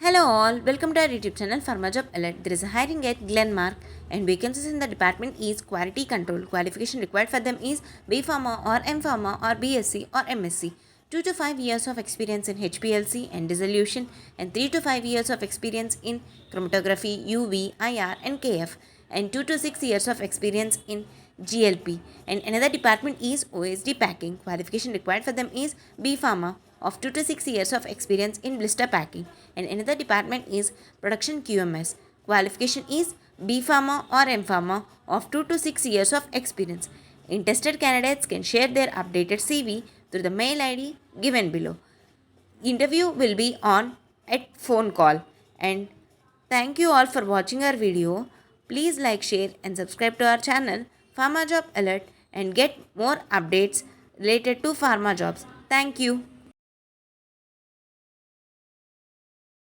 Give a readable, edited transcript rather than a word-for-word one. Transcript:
Hello all, welcome to our YouTube channel Pharmajob Alert. There is a hiring at Glenmark and vacancies in the department is quality control. Qualification required for them is bpharm or mpharm or bsc or msc. 2 to 5 years of experience in HPLC and dissolution and 3 to 5 years of experience in chromatography, UV, IR and KF and 2 to 6 years of experience in GLP. And another department is OSD packing. Qualification required for them is bpharm of 2 to 6 years of experience in blister packing, and another department is production QMS. Qualification is bpharm or mpharm of 2 to 6 years of experience. Interested candidates can share their updated CV through the mail ID given below. Interview will be on at phone call. And thank you all for watching our video. Please like, share and subscribe to our channel Pharma Job Alert and get more updates related to pharma jobs. Thank you.